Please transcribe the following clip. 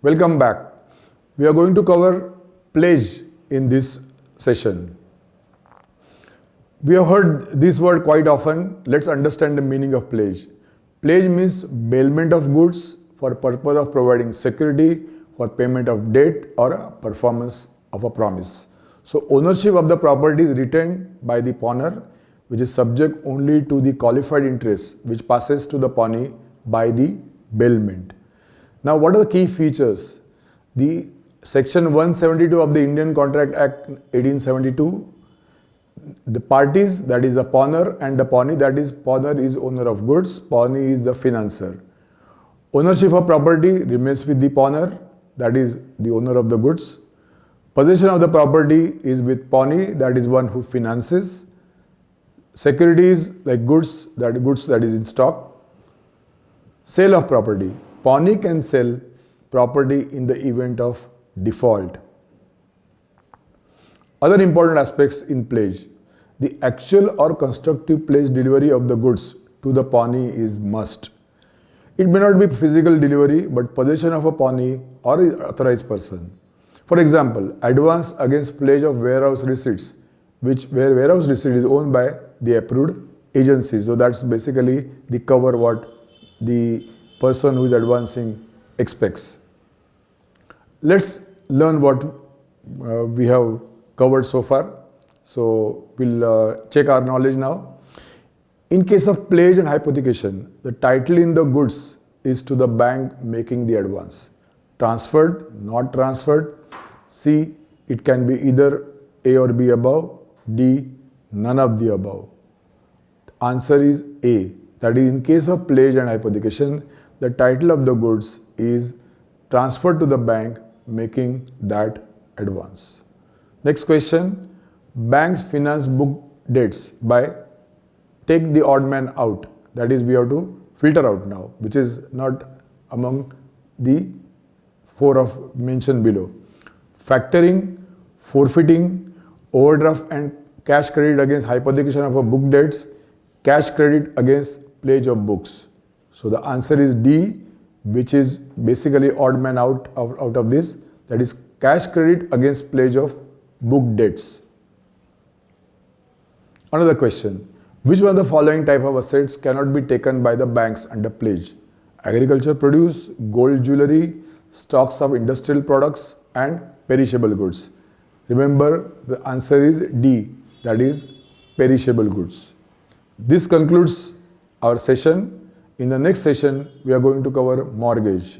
Welcome back. We are going to cover pledge in this session. We have heard this word quite often. Let's understand the meaning of pledge. Pledge means bailment of goods for purpose of providing security for payment of debt or a performance of a promise. So ownership of the property is retained by the pawner, which is subject only to the qualified interest which passes to the pawnee by the bailment. Now, what are the key features? The Section 172 of the Indian Contract Act 1872, the parties, that is the pawner and the pawnee, that is pawner is owner of goods, pawnee is the financer. Ownership of property remains with the pawner, that is the owner of the goods. Possession of the property is with pawnee, that is one who finances. Securities like goods that is in stock. Sale of property. Pawnee can sell property in the event of default. Other important aspects in pledge. The actual or constructive pledge delivery of the goods to the pawnee is must. It may not be physical delivery, but possession of a pawnee or authorized person. For example, advance against pledge of warehouse receipts, where warehouse receipt is owned by the approved agency. So that's basically the cover what the person who is advancing expects. Let's learn what we have covered so far. So we'll check our knowledge now. In case of pledge and hypothecation, the title in the goods is to the bank making the advance. Transferred, not transferred. C, it can be either A or B above. D, none of the above. The answer is A. That is, in case of pledge and hypothecation, the title of the goods is transferred to the bank making that advance. Next question. Banks finance book debts by take the odd man out. That is, we have to filter out now, which is not among the four of mentioned below. Factoring, forfeiting, overdraft and cash credit against hypothecation of a book debts, cash credit against pledge of books. So the answer is D, which is basically odd man out of this. That is cash credit against pledge of book debts. Another question. Which one of the following type of assets cannot be taken by the banks under pledge? Agriculture produce, gold jewelry, stocks of industrial products and perishable goods. Remember, the answer is D, that is perishable goods. This concludes our session. In the next session, we are going to cover mortgage.